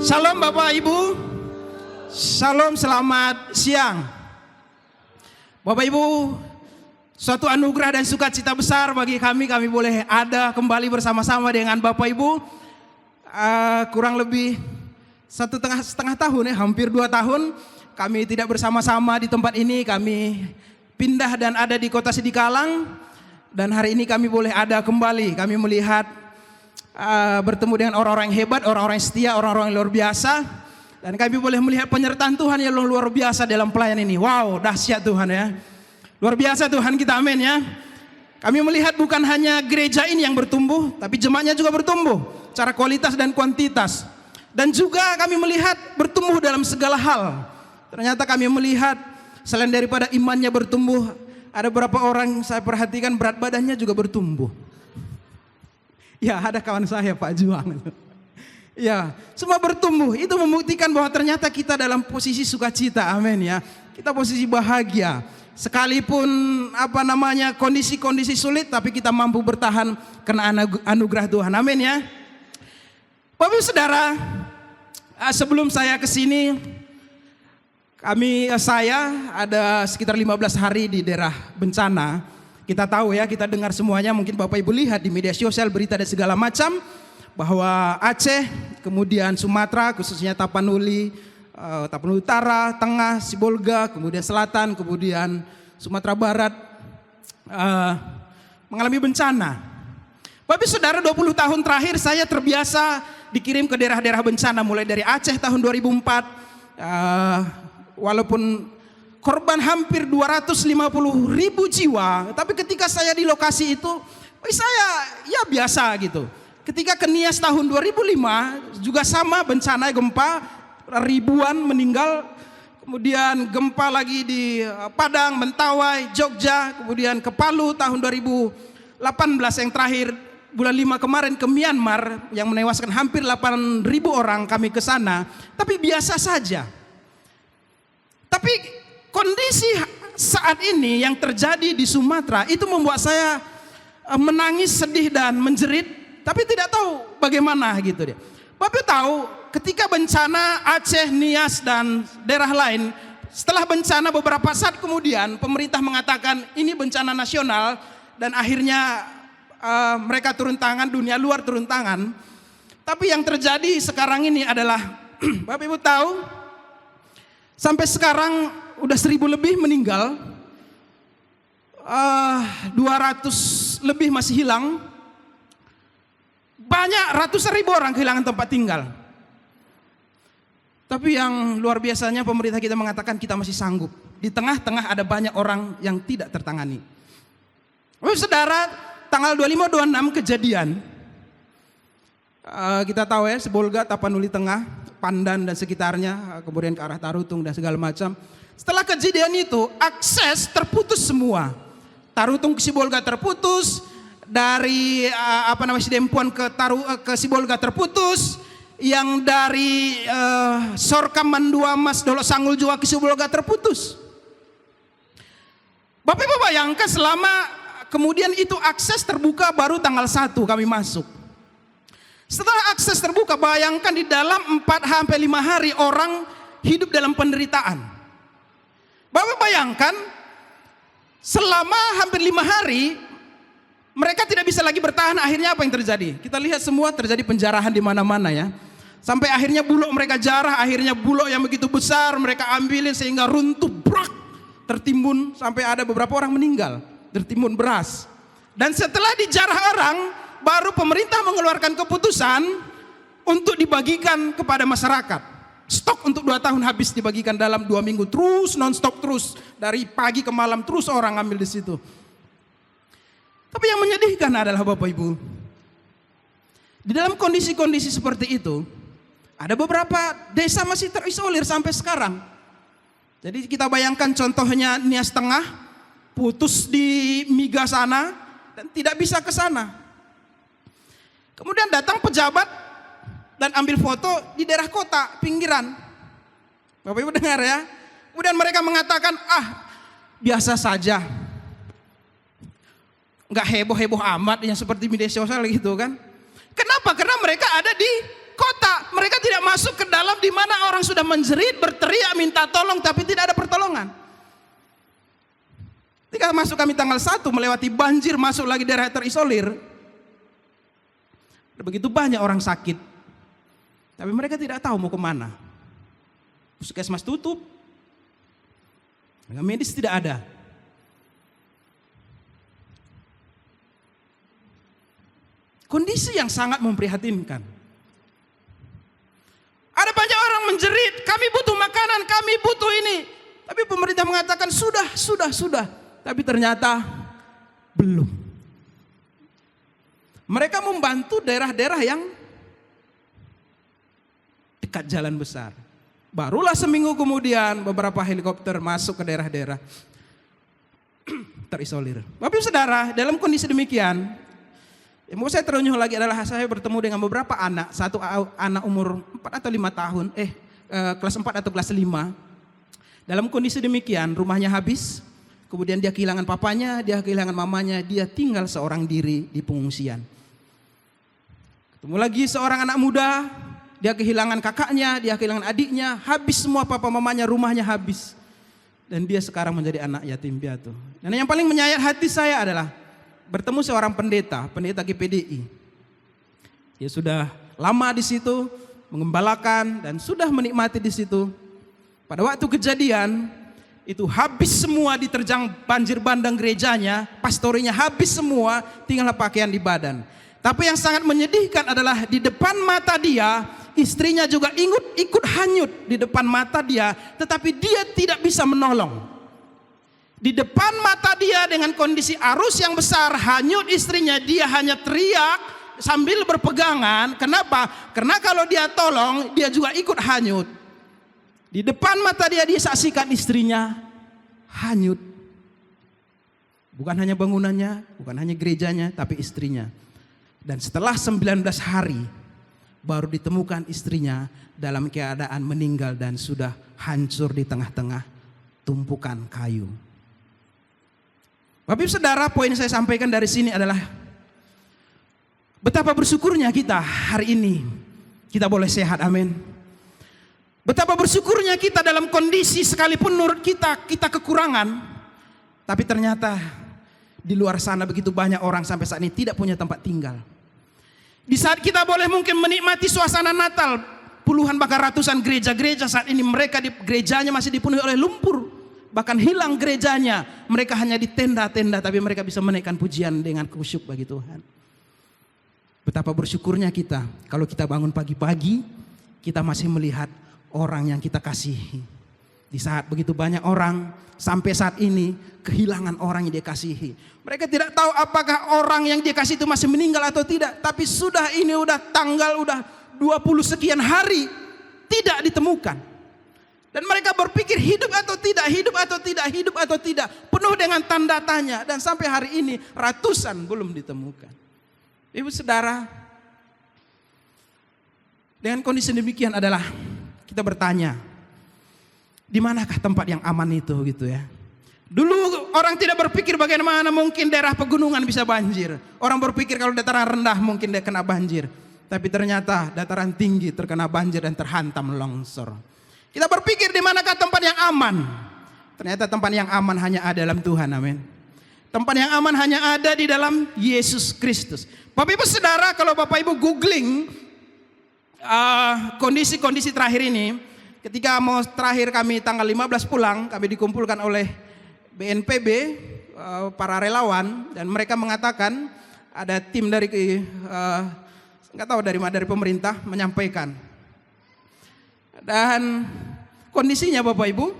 Shalom Bapak Ibu. Shalom, selamat siang. Bapak Ibu, suatu anugerah dan sukacita besar bagi kami boleh ada kembali bersama-sama dengan Bapak Ibu. Kurang lebih setengah tahun ya, hampir 2 tahun kami tidak bersama-sama di tempat ini. Kami pindah dan ada di kota Sidikalang. Dan hari ini kami boleh ada kembali. Kami melihat bertemu dengan orang-orang yang hebat, orang-orang yang setia, orang-orang yang luar biasa. Dan kami boleh melihat penyertaan Tuhan yang luar biasa dalam pelayanan ini. Wow, dahsyat Tuhan ya. Luar biasa Tuhan kita, amin ya. Kami melihat bukan hanya gereja ini yang bertumbuh, tapi jemaatnya juga bertumbuh secara kualitas dan kuantitas. Dan juga kami melihat bertumbuh dalam segala hal. Ternyata kami melihat selain daripada imannya bertumbuh, ada beberapa orang saya perhatikan berat badannya juga bertumbuh. Ya, ada kawan saya Pak Juang. Ya, semua bertumbuh. Itu membuktikan bahwa ternyata kita dalam posisi sukacita, amin ya. Kita posisi bahagia. Sekalipun kondisi-kondisi sulit, tapi kita mampu bertahan karena anugerah Tuhan, amin ya. Bapak Ibu Saudara, sebelum saya ke sini, saya ada sekitar 15 hari di daerah bencana. Kita tahu ya, kita dengar semuanya, mungkin Bapak Ibu lihat di media sosial, berita dan segala macam, bahwa Aceh, kemudian Sumatera, khususnya Tapanuli Utara, Tengah, Sibolga, kemudian Selatan, kemudian Sumatera Barat mengalami bencana. Bapak Ibu Saudara, 20 tahun terakhir saya terbiasa dikirim ke daerah-daerah bencana, mulai dari Aceh tahun 2004, walaupun korban hampir 250.000 jiwa, tapi ketika saya di lokasi itu, saya ya biasa gitu. Ketika ke Nias tahun 2005 juga sama bencana gempa, ribuan meninggal. Kemudian gempa lagi di Padang, Mentawai, Jogja, kemudian ke Palu tahun 2018 yang terakhir bulan 5 kemarin ke Myanmar yang menewaskan hampir 8.000 orang. Kami ke sana, tapi biasa saja. Tapi kondisi saat ini yang terjadi di Sumatera itu membuat saya menangis, sedih dan menjerit, tapi tidak tahu bagaimana gitu dia. Bapak tahu ketika bencana Aceh, Nias dan daerah lain, setelah bencana beberapa saat kemudian pemerintah mengatakan ini bencana nasional dan akhirnya mereka turun tangan, dunia luar turun tangan. Tapi yang terjadi sekarang ini adalah Bapak Ibu tahu sampai sekarang udah 1.000 lebih meninggal, 200 lebih masih hilang, banyak ratusan ribu orang kehilangan tempat tinggal. Tapi yang luar biasanya pemerintah kita mengatakan kita masih sanggup. Di tengah-tengah ada banyak orang yang tidak tertangani. Saudara, tanggal 25-26 kejadian, kita tahu ya, Sibolga, Tapanuli Tengah, Pandan dan sekitarnya, kemudian ke arah Tarutung dan segala macam. Setelah kejadian itu, akses terputus semua. Tarutung ke Sibolga terputus, dari Sidempuan ke Sibolga terputus, yang dari Sorkam, Mandua, Mas, Dolok Sanggul juga ke Sibolga terputus. Bapak Ibu bayangkan selama kemudian itu akses terbuka baru tanggal 1 kami masuk. Setelah akses terbuka, bayangkan di dalam 4-5 hari orang hidup dalam penderitaan. Bapak bayangkan selama hampir 5 hari mereka tidak bisa lagi bertahan. Akhirnya apa yang terjadi? Kita lihat semua terjadi penjarahan di mana-mana ya. Sampai akhirnya bulog mereka jarah, akhirnya bulog yang begitu besar mereka ambilin sehingga runtuh, brak, tertimbun sampai ada beberapa orang meninggal, tertimbun beras. Dan setelah dijarah orang, baru pemerintah mengeluarkan keputusan untuk dibagikan kepada masyarakat. Stok untuk 2 tahun habis dibagikan dalam 2 minggu, terus non-stop, terus dari pagi ke malam terus orang ambil di situ. Tapi yang menyedihkan adalah Bapak Ibu, di dalam kondisi-kondisi seperti itu, ada beberapa desa masih terisolir sampai sekarang. Jadi kita bayangkan contohnya Nias Tengah, putus di Miga sana dan tidak bisa ke sana. Kemudian datang pejabat dan ambil foto di daerah kota, pinggiran. Bapak Ibu dengar ya. Kemudian mereka mengatakan, biasa saja. Nggak heboh-heboh amat yang seperti media sosial gitu kan. Kenapa? Karena mereka ada di kota. Mereka tidak masuk ke dalam di mana orang sudah menjerit, berteriak, minta tolong, tapi tidak ada pertolongan. Ketika masuk kami tanggal 1 melewati banjir, masuk lagi daerah terisolir. Begitu banyak orang sakit, tapi mereka tidak tahu mau kemana. Puskesmas tutup, tenaga medis tidak ada. Kondisi yang sangat memprihatinkan. Ada banyak orang menjerit, kami butuh makanan, kami butuh ini. Tapi pemerintah mengatakan sudah. Tapi ternyata belum. Mereka membantu daerah-daerah yang dekat jalan besar. Barulah seminggu kemudian beberapa helikopter masuk ke daerah-daerah terisolir. Bapak Ibu Saudara, dalam kondisi demikian, yang mau saya terenyuh lagi adalah saya bertemu dengan beberapa anak, satu anak umur 4 atau 5 tahun, kelas 4 atau kelas 5. Dalam kondisi demikian, rumahnya habis, kemudian dia kehilangan papanya, dia kehilangan mamanya, dia tinggal seorang diri di pengungsian. Ketemu lagi seorang anak muda, dia kehilangan kakaknya, dia kehilangan adiknya, habis semua papa mamanya, rumahnya habis. Dan dia sekarang menjadi anak yatim piatu. Dan yang paling menyayat hati saya adalah bertemu seorang pendeta GPDI. Dia sudah lama di situ, mengembalakan dan sudah menikmati di situ. Pada waktu kejadian itu habis semua, diterjang banjir bandang gerejanya, pastorinya habis semua, tinggallah pakaian di badan. Tapi yang sangat menyedihkan adalah di depan mata dia, istrinya juga ikut hanyut di depan mata dia, tetapi dia tidak bisa menolong. Di depan mata dia dengan kondisi arus yang besar, hanyut istrinya, dia hanya teriak sambil berpegangan. Kenapa? Karena kalau dia tolong, dia juga ikut hanyut. Di depan mata dia saksikan istrinya hanyut. Bukan hanya bangunannya, bukan hanya gerejanya, tapi istrinya. Dan setelah 19 hari, baru ditemukan istrinya dalam keadaan meninggal dan sudah hancur di tengah-tengah tumpukan kayu. Bapak Ibu Saudara, poin saya sampaikan dari sini adalah betapa bersyukurnya kita hari ini kita boleh sehat, amin. Betapa bersyukurnya kita dalam kondisi sekalipun menurut kita kekurangan, tapi ternyata di luar sana begitu banyak orang sampai saat ini tidak punya tempat tinggal. Di saat kita boleh mungkin menikmati suasana Natal, puluhan bahkan ratusan gereja-gereja saat ini mereka di gerejanya masih dipenuhi oleh lumpur. Bahkan hilang gerejanya, mereka hanya di tenda-tenda, tapi mereka bisa menaikkan pujian dengan khusyuk bagi Tuhan. Betapa bersyukurnya kita kalau kita bangun pagi-pagi, kita masih melihat orang yang kita kasihi. Di saat begitu banyak orang sampai saat ini kehilangan orang yang dia kasihi. Mereka tidak tahu apakah orang yang dia kasih itu masih meninggal atau tidak. Tapi sudah ini udah tanggal 20 sekian hari tidak ditemukan. Dan mereka berpikir hidup atau tidak, hidup atau tidak, hidup atau tidak. Penuh dengan tanda tanya. Dan sampai hari ini ratusan belum ditemukan. Ibu Saudara, dengan kondisi demikian adalah kita bertanya, di manakah tempat yang aman itu gitu ya. Dulu orang tidak berpikir bagaimana mungkin daerah pegunungan bisa banjir. Orang berpikir kalau dataran rendah mungkin dia kena banjir. Tapi ternyata dataran tinggi terkena banjir dan terhantam longsor. Kita berpikir di manakah tempat yang aman. Ternyata tempat yang aman hanya ada dalam Tuhan, amin. Tempat yang aman hanya ada di dalam Yesus Kristus. Bapak Ibu Saudara, kalau Bapak Ibu googling kondisi-kondisi terakhir ini, ketika mau terakhir kami tanggal 15 pulang, kami dikumpulkan oleh BNPB, para relawan, dan mereka mengatakan ada tim dari nggak tahu dari mana, dari pemerintah menyampaikan. Dan kondisinya Bapak Ibu,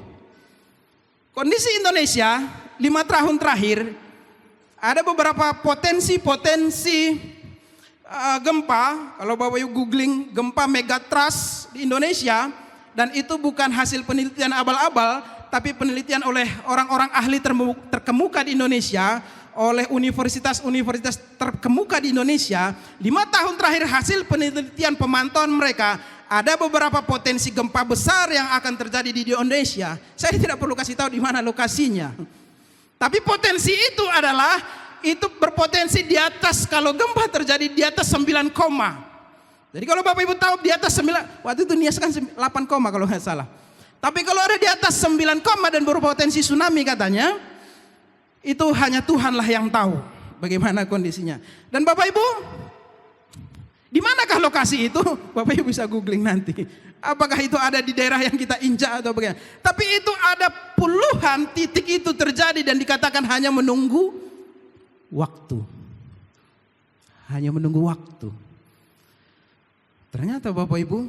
kondisi Indonesia 5 tahun terakhir ada beberapa potensi gempa. Kalau Bapak Ibu googling gempa megatrust di Indonesia, dan itu bukan hasil penelitian abal-abal, tapi penelitian oleh orang-orang ahli terkemuka di Indonesia, oleh universitas-universitas terkemuka di Indonesia. 5 tahun terakhir hasil penelitian pemantauan mereka, ada beberapa potensi gempa besar yang akan terjadi di Indonesia. Saya tidak perlu kasih tahu di mana lokasinya. Tapi potensi itu berpotensi di atas, kalau gempa terjadi di atas 9, Jadi kalau Bapak Ibu tahu di atas 9, waktu itu Nias kan 8, kalau nggak salah. Tapi kalau ada di atas 9, dan berpotensi tsunami katanya, itu hanya Tuhanlah yang tahu bagaimana kondisinya. Dan Bapak Ibu, di manakah lokasi itu? Bapak Ibu bisa googling nanti. Apakah itu ada di daerah yang kita injak atau bagaimana? Tapi itu ada puluhan titik itu terjadi dan dikatakan hanya menunggu waktu. Hanya menunggu waktu. Ternyata Bapak Ibu,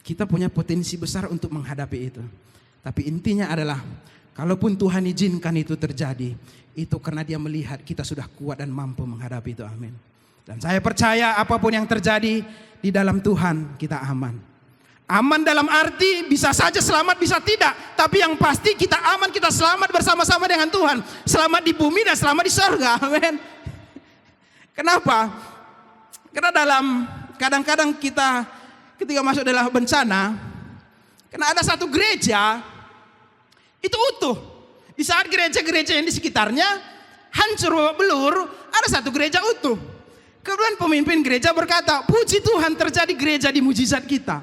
kita punya potensi besar untuk menghadapi itu. Tapi intinya adalah, kalaupun Tuhan izinkan itu terjadi, itu karena Dia melihat kita sudah kuat dan mampu menghadapi itu. Amin. Dan saya percaya apapun yang terjadi, di dalam Tuhan kita aman. Aman dalam arti bisa saja selamat, bisa tidak. Tapi yang pasti kita aman, kita selamat bersama-sama dengan Tuhan. Selamat di bumi dan selamat di surga. Amin. Kenapa? Karena kadang-kadang kita ketika masuk dalam bencana, karena ada satu gereja itu utuh. Di saat gereja-gereja yang di sekitarnya hancur belur, ada satu gereja utuh. Kemudian pemimpin gereja berkata, puji Tuhan terjadi gereja di mujizat kita.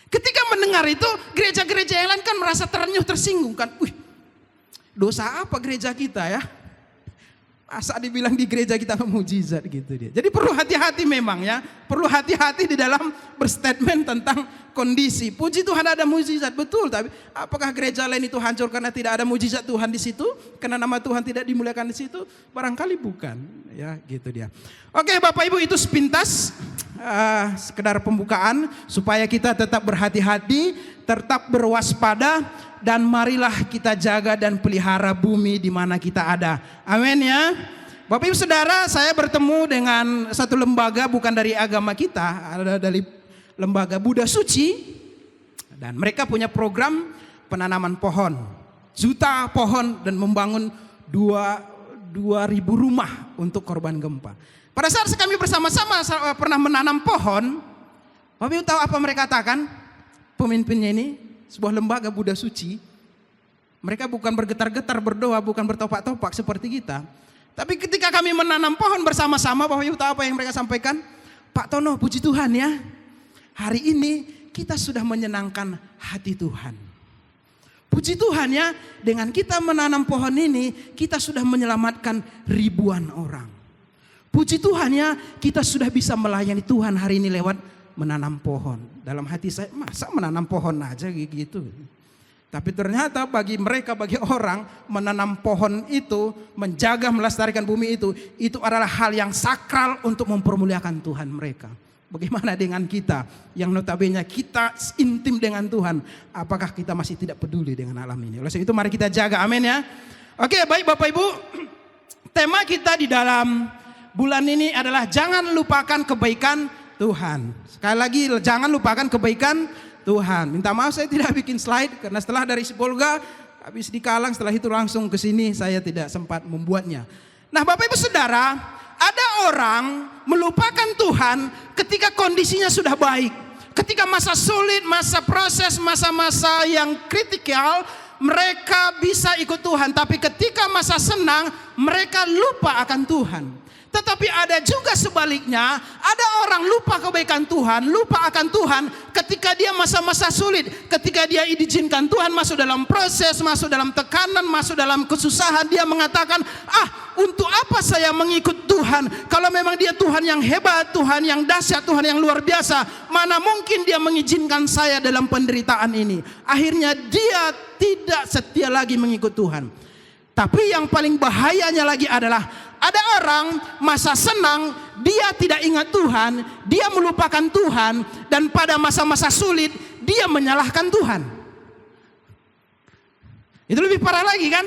Ketika mendengar itu, gereja-gereja yang lain kan merasa terenyuh, tersinggung kan. Wih, dosa apa gereja kita ya? Masa dibilang di gereja kita mujizat gitu dia. Jadi perlu hati-hati memang ya. Perlu hati-hati di dalam berstatement tentang kondisi. Puji Tuhan ada mujizat, betul. Tapi apakah gereja lain itu hancur karena tidak ada mujizat Tuhan di situ? Karena nama Tuhan tidak dimuliakan di situ? Barangkali bukan. Ya gitu dia. Oke Bapak Ibu, itu sepintas sekedar pembukaan. Supaya kita tetap berhati-hati, tetap berwaspada. Dan marilah kita jaga dan pelihara bumi di mana kita ada. Amin ya. Bapak Ibu Saudara, saya bertemu dengan satu lembaga bukan dari agama kita, ada dari lembaga Buddha Suci. Dan mereka punya program penanaman pohon. Juta pohon dan membangun 2.000 rumah untuk korban gempa. Pada saat kami bersama-sama pernah menanam pohon, Bapak Ibu tahu apa mereka katakan? Pemimpinnya ini, sebuah lembaga Buddha Suci, mereka bukan bergetar-getar berdoa, bukan bertopak-topak seperti kita. Tapi ketika kami menanam pohon bersama-sama, Bapak Ibu tahu apa yang mereka sampaikan? Pak Tono, puji Tuhan ya, hari ini kita sudah menyenangkan hati Tuhan. Puji Tuhan ya, dengan kita menanam pohon ini, kita sudah menyelamatkan ribuan orang. Puji Tuhan ya, kita sudah bisa melayani Tuhan hari ini lewat menanam pohon. Dalam hati saya, masa menanam pohon aja gitu. Tapi ternyata bagi mereka, bagi orang, menanam pohon itu, menjaga melestarikan bumi itu adalah hal yang sakral untuk mempermuliakan Tuhan mereka. Bagaimana dengan kita yang notabene kita intim dengan Tuhan? Apakah kita masih tidak peduli dengan alam ini? Oleh sebab itu mari kita jaga, amin ya. Oke, baik Bapak Ibu, tema kita di dalam bulan ini adalah jangan lupakan kebaikan Tuhan. Sekali lagi, jangan lupakan kebaikan Tuhan. Minta maaf saya tidak bikin slide karena setelah dari Sibolga habis di Kalang, setelah itu langsung ke sini saya tidak sempat membuatnya. Nah, Bapak Ibu Saudara, ada orang melupakan Tuhan ketika kondisinya sudah baik. Ketika masa sulit, masa proses, masa-masa yang kritikal, mereka bisa ikut Tuhan. Tapi ketika masa senang, mereka lupa akan Tuhan. Tetapi ada juga sebaliknya, ada orang lupa kebaikan Tuhan, lupa akan Tuhan ketika dia masa-masa sulit, ketika dia diizinkan Tuhan masuk dalam proses, masuk dalam tekanan, masuk dalam kesusahan, dia mengatakan, untuk apa saya mengikut Tuhan? Kalau memang dia Tuhan yang hebat, Tuhan yang dahsyat, Tuhan yang luar biasa, mana mungkin dia mengizinkan saya dalam penderitaan ini? Akhirnya dia tidak setia lagi mengikut Tuhan. Tapi yang paling bahayanya lagi adalah ada orang masa senang dia tidak ingat Tuhan, dia melupakan Tuhan, dan pada masa-masa sulit dia menyalahkan Tuhan. Itu lebih parah lagi kan?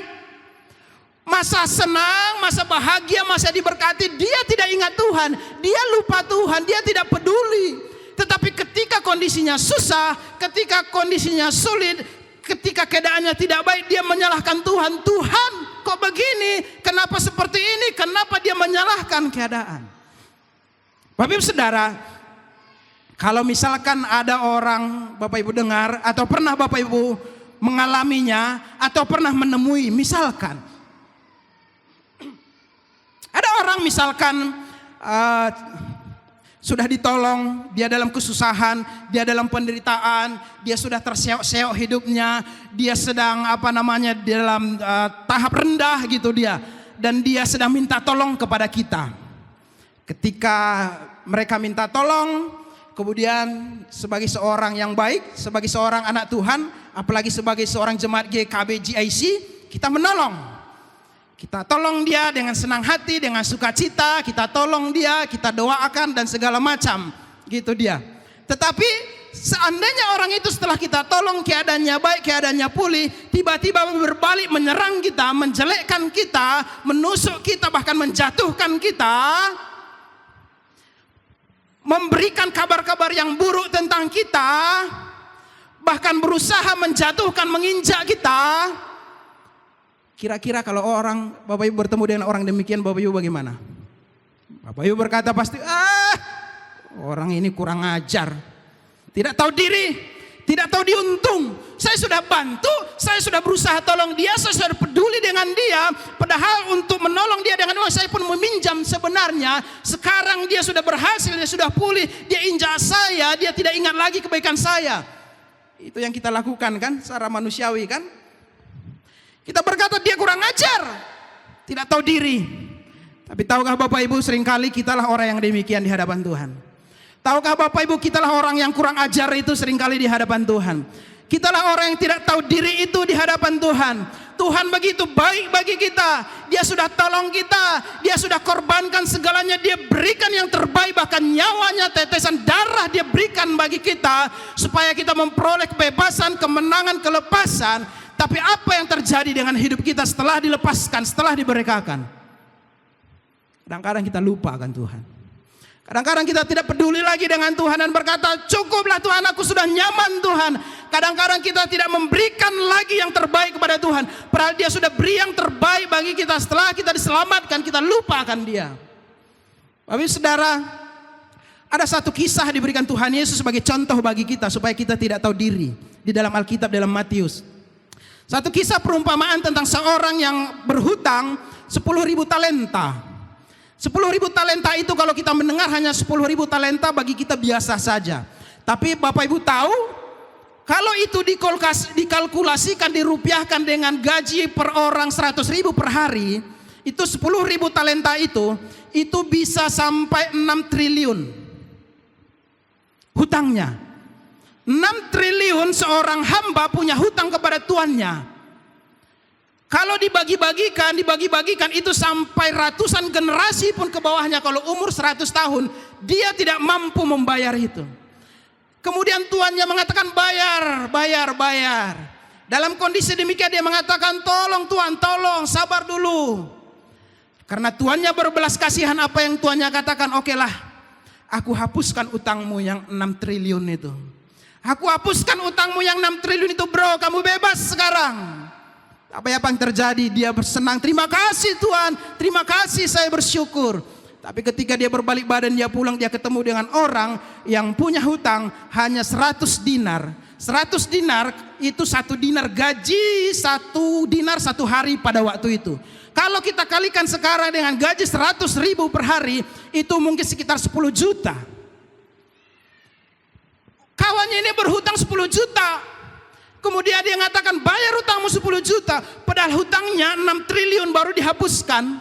Masa senang, masa bahagia, masa diberkati, dia tidak ingat Tuhan, dia lupa Tuhan, dia tidak peduli. Tetapi ketika kondisinya susah, ketika kondisinya sulit, ketika keadaannya tidak baik, dia menyalahkan Tuhan. Tuhan, kok begini? Kenapa seperti ini? Kenapa dia menyalahkan keadaan? Bapak Ibu Saudara, kalau misalkan ada orang Bapak Ibu dengar, atau pernah Bapak Ibu mengalaminya, atau pernah menemui, misalkan ada seseorang misalkan sudah ditolong, dia dalam kesusahan, dia dalam penderitaan, dia sudah terseok-seok hidupnya, dia sedang dalam tahap rendah gitu dia, dan dia sedang minta tolong kepada kita. Ketika mereka minta tolong, kemudian sebagai seorang yang baik, sebagai seorang anak Tuhan, apalagi sebagai seorang jemaat GKB GIC, kita menolong. Kita tolong dia dengan senang hati, dengan sukacita, kita tolong dia, kita doakan dan segala macam, gitu dia. Tetapi seandainya orang itu setelah kita tolong keadaannya baik, keadaannya pulih, tiba-tiba berbalik menyerang kita, menjelekkan kita, menusuk kita, bahkan menjatuhkan kita, memberikan kabar-kabar yang buruk tentang kita, bahkan berusaha menjatuhkan, menginjak kita. Kira-kira kalau Bapak Ibu bertemu dengan orang demikian, Bapak Ibu bagaimana? Bapak Ibu berkata pasti, orang ini kurang ajar, tidak tahu diri, tidak tahu diuntung. Saya sudah bantu, saya sudah berusaha tolong dia, saya sudah peduli dengan dia. Padahal untuk menolong dia dengan uang saya pun meminjam sebenarnya. Sekarang dia sudah berhasil, dia sudah pulih, dia injak saya, dia tidak ingat lagi kebaikan saya. Itu yang kita lakukan kan, secara manusiawi kan. Kita berkata dia kurang ajar, tidak tahu diri. Tapi tahukah Bapak Ibu, seringkali kitalah orang yang demikian di hadapan Tuhan. Tahukah Bapak Ibu, kitalah orang yang kurang ajar itu seringkali di hadapan Tuhan. Kitalah orang yang tidak tahu diri itu di hadapan Tuhan. Tuhan begitu baik bagi kita. Dia sudah tolong kita, dia sudah korbankan segalanya, dia berikan yang terbaik, bahkan nyawanya, tetesan darah dia berikan bagi kita, supaya kita memperoleh kebebasan, kemenangan, kelepasan. Tapi apa yang terjadi dengan hidup kita setelah dilepaskan, setelah diberitakan? Kadang-kadang kita lupa akan Tuhan. Kadang-kadang kita tidak peduli lagi dengan Tuhan dan berkata, cukuplah Tuhan, aku sudah nyaman Tuhan. Kadang-kadang kita tidak memberikan lagi yang terbaik kepada Tuhan. Padahal dia sudah beri yang terbaik bagi kita. Setelah kita diselamatkan, kita lupa akan dia. Tapi saudara, ada satu kisah diberikan Tuhan Yesus sebagai contoh bagi kita, supaya kita tidak tahu diri. Di dalam Alkitab, dalam Matius. Satu kisah perumpamaan tentang seorang yang berhutang 10.000 talenta. 10.000 talenta itu kalau kita mendengar hanya 10.000 talenta bagi kita biasa saja. Tapi Bapak Ibu tahu, kalau itu dikalkulasikan, dirupiahkan dengan gaji per orang 100.000 per hari, itu 10.000 talenta itu bisa sampai 6 triliun hutangnya. 6 triliun seorang hamba punya hutang kepada tuannya. Kalau dibagi-bagikan itu sampai ratusan generasi pun ke bawahnya. Kalau umur 100 tahun, dia tidak mampu membayar itu. Kemudian tuannya mengatakan bayar. Dalam kondisi demikian dia mengatakan, tolong Tuan, tolong, sabar dulu. Karena tuannya berbelas kasihan, apa yang tuannya katakan, okelah, aku hapuskan utangmu yang 6 triliun itu. Aku hapuskan utangmu yang 6 triliun itu bro, kamu bebas sekarang. Apa yang terjadi? Dia bersenang, terima kasih Tuhan, terima kasih, saya bersyukur. Tapi ketika dia berbalik badan, dia pulang, dia ketemu dengan orang yang punya hutang hanya 100 dinar. 100 dinar itu 1 dinar gaji, 1 dinar 1 hari pada waktu itu. Kalau kita kalikan sekarang dengan gaji 100.000 per hari, itu mungkin sekitar 10 juta. Kawannya ini berhutang 10 juta. Kemudian dia mengatakan bayar hutangmu 10 juta. Padahal hutangnya 6 triliun baru dihapuskan.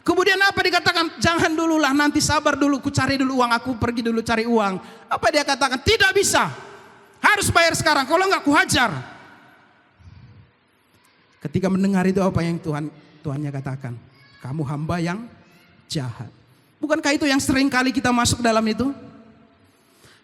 Kemudian apa dikatakan? Jangan dululah, nanti sabar dulu, ku cari dulu uang, aku pergi dulu cari uang. Apa dia katakan? Tidak bisa. Harus bayar sekarang, kalau enggak ku hajar. Ketika mendengar itu apa yang Tuhannya katakan? Kamu hamba yang jahat. Bukankah itu yang sering kali kita masuk dalam itu?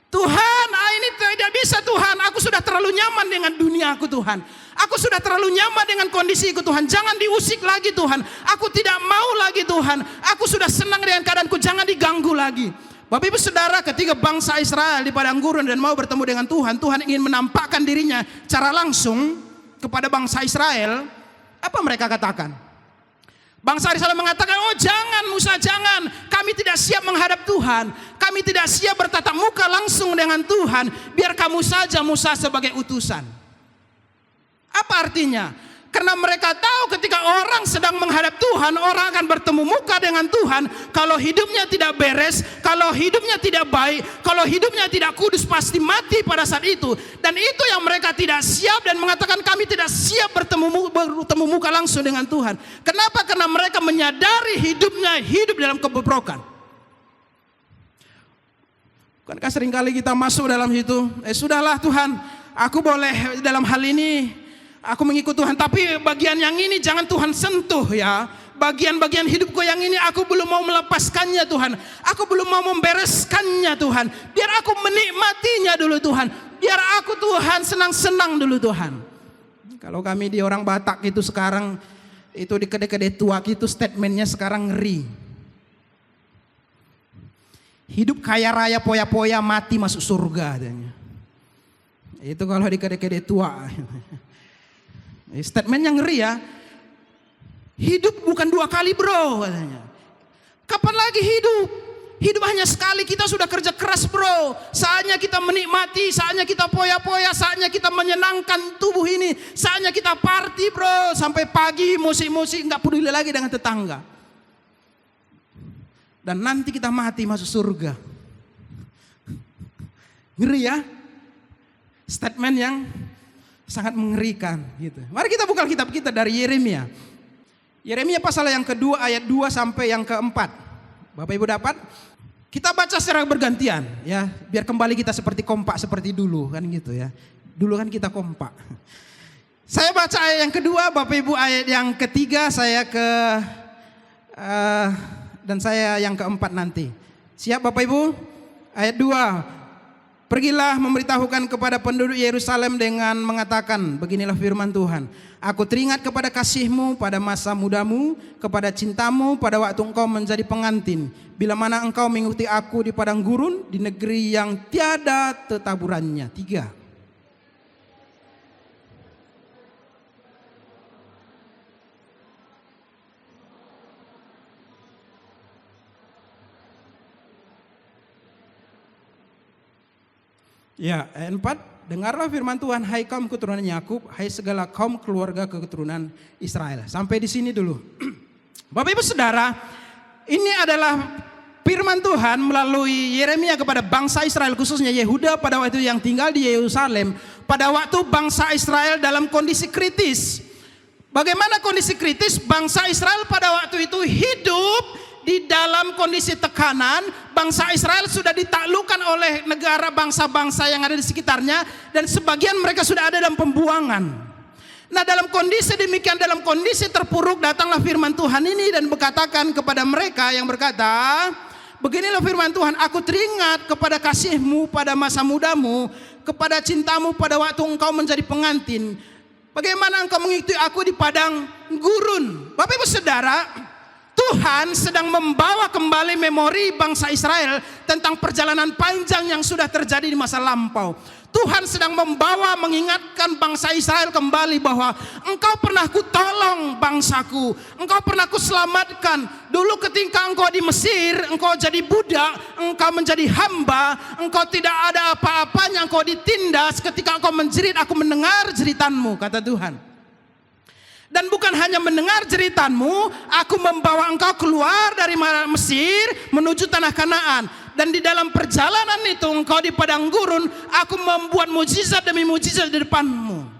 Tuhan, ini tidak bisa Tuhan, aku sudah terlalu nyaman dengan duniaku Tuhan. Aku sudah terlalu nyaman dengan kondisiku Tuhan, jangan diusik lagi Tuhan. Aku tidak mau lagi Tuhan, aku sudah senang dengan keadaanku, jangan diganggu lagi. Bapak Ibu Saudara, ketika bangsa Israel di padang gurun dan mau bertemu dengan Tuhan, Tuhan ingin menampakkan dirinya secara langsung kepada bangsa Israel. Apa mereka katakan? Bangsa Israel mengatakan, oh jangan Musa, jangan, kami tidak siap menghadap Tuhan, kami tidak siap bertatap muka langsung dengan Tuhan, biar kamu saja Musa sebagai utusan. Apa artinya? Karena mereka tahu ketika orang sedang menghadap Tuhan, orang akan bertemu muka dengan Tuhan. Kalau hidupnya tidak beres, kalau hidupnya tidak baik, kalau hidupnya tidak kudus, pasti mati pada saat itu. Dan itu yang mereka tidak siap dan mengatakan kami tidak siap bertemu muka langsung dengan Tuhan. Kenapa? Karena mereka menyadari hidupnya hidup dalam kebobrokan. Bukankah seringkali kita masuk dalam situ, sudahlah Tuhan, aku boleh dalam hal ini, aku mengikut Tuhan, tapi bagian yang ini jangan Tuhan sentuh ya. Bagian-bagian hidupku yang ini aku belum mau melepaskannya Tuhan. Aku belum mau membereskannya Tuhan. Biar aku menikmatinya dulu Tuhan. Biar aku Tuhan senang-senang dulu Tuhan. Kalau kami di orang Batak itu sekarang, itu di kede-kede tua itu statementnya sekarang ngeri. Hidup kaya raya poya-poya, mati masuk surga katanya. Itu kalau di kede-kede tua. Statementnya ngeri ya. Hidup bukan 2 kali bro katanya. Kapan lagi hidup? Hidup hanya sekali, kita sudah kerja keras bro. Saatnya kita menikmati, saatnya kita poya-poya, saatnya kita menyenangkan tubuh ini. Saatnya kita party bro. Sampai pagi musik-musik, gak peduli lagi dengan tetangga. Dan nanti kita mati masuk surga. Ngeri ya. Statement yang sangat mengerikan gitu. Mari kita buka kitab kita dari Yeremia. Yeremia pasal yang kedua ayat 2 sampai yang keempat. Bapak Ibu dapat? Kita baca secara bergantian ya, biar kembali kita seperti kompak seperti dulu kan gitu ya. Dulu kan kita kompak. Saya baca ayat yang kedua, Bapak Ibu ayat yang ketiga, saya dan saya yang keempat nanti. Siap Bapak Ibu? Ayat 2. Pergilah memberitahukan kepada penduduk Yerusalem dengan mengatakan, beginilah firman Tuhan. Aku teringat kepada kasihmu pada masa mudamu, kepada cintamu pada waktu engkau menjadi pengantin. Bila mana engkau mengikuti aku di padang gurun, di negeri yang tiada tetaburannya. 3. Ya, ayat 4, dengarlah firman Tuhan, hai kaum keturunan Yakub, hai segala kaum keluarga keturunan Israel. Sampai di sini dulu. Bapak Ibu Saudara, ini adalah firman Tuhan melalui Yeremia kepada bangsa Israel, khususnya Yehuda pada waktu yang tinggal di Yerusalem. Pada waktu bangsa Israel dalam kondisi kritis. Bagaimana kondisi kritis? Bangsa Israel pada waktu itu hidup di dalam kondisi tekanan. Bangsa Israel sudah ditaklukkan oleh negara bangsa-bangsa yang ada di sekitarnya, dan sebagian mereka sudah ada dalam pembuangan. Nah, dalam kondisi demikian, dalam kondisi terpuruk, datanglah firman Tuhan ini dan berkatakan kepada mereka yang berkata, beginilah firman Tuhan, aku teringat kepada kasihmu pada masa mudamu, kepada cintamu pada waktu engkau menjadi pengantin. Bagaimana engkau mengikuti aku di padang gurun. Bapak Ibu Saudara, Tuhan sedang membawa kembali memori bangsa Israel tentang perjalanan panjang yang sudah terjadi di masa lampau. Tuhan sedang mengingatkan bangsa Israel kembali bahwa engkau pernah kutolong bangsaku, engkau pernah kuselamatkan. Dulu ketika engkau di Mesir, engkau jadi budak, engkau menjadi hamba, engkau tidak ada apa-apanya, engkau ditindas. Ketika engkau menjerit, aku mendengar jeritanmu, kata Tuhan. Dan bukan hanya mendengar jeritanmu, aku membawa engkau keluar dari Mesir menuju tanah Kanaan. Dan di dalam perjalanan itu engkau di padang gurun, aku membuat mujizat demi mujizat di depanmu.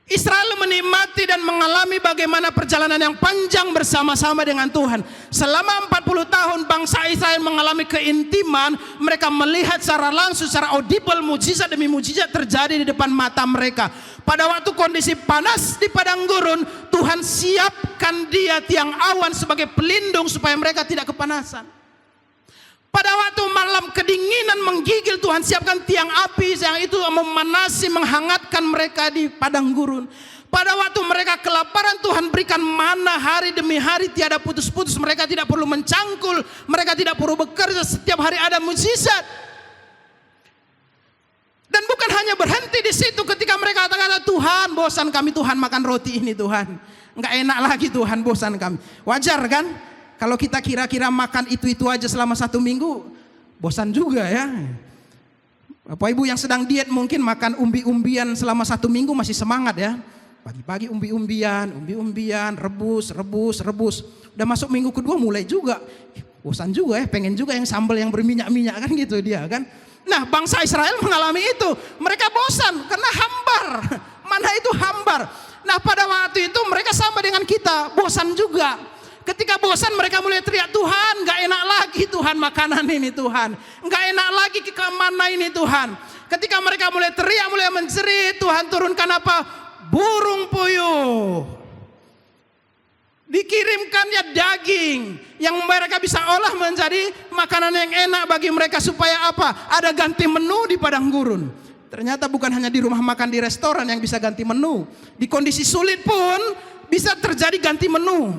Israel menikmati dan mengalami bagaimana perjalanan yang panjang bersama-sama dengan Tuhan. Selama 40 tahun bangsa Israel mengalami keintiman. Mereka melihat secara langsung, secara audible, mujizat demi mujizat terjadi di depan mata mereka. Pada waktu kondisi panas di padang gurun, Tuhan siapkan dia tiang awan sebagai pelindung supaya mereka tidak kepanasan. Pada waktu malam kedinginan menggigil, Tuhan siapkan tiang api yang itu memanasi, menghangatkan mereka di padang gurun. Pada waktu mereka kelaparan, Tuhan berikan mana hari demi hari tiada putus-putus. Mereka tidak perlu mencangkul, mereka tidak perlu bekerja, setiap hari ada mujizat. Dan bukan hanya berhenti di situ, ketika mereka kata, Tuhan bosan kami Tuhan makan roti ini Tuhan. Enggak enak lagi Tuhan, bosan kami. Wajar kan? Kalau kita kira-kira makan itu-itu aja selama 1 minggu, bosan juga ya. Bapak Ibu yang sedang diet mungkin makan umbi-umbian selama 1 minggu masih semangat ya. Pagi-pagi umbi-umbian, rebus. Udah masuk minggu kedua mulai juga. Bosan juga ya, pengen juga yang sambal yang berminyak-minyak kan gitu dia kan. Nah, bangsa Israel mengalami itu. Mereka bosan karena hambar. Mana itu hambar. Nah, pada waktu itu mereka sama dengan kita, bosan juga. Ketika bosan mereka mulai teriak, Tuhan gak enak lagi Tuhan makanan ini Tuhan. Gak enak lagi ke mana ini Tuhan. Ketika mereka mulai teriak, mulai menjerit, Tuhan turunkan apa? Burung puyuh. Dikirimkannya daging yang mereka bisa olah menjadi makanan yang enak bagi mereka supaya apa? Ada ganti menu di padang gurun. Ternyata bukan hanya di rumah makan di restoran yang bisa ganti menu. Di kondisi sulit pun bisa terjadi ganti menu.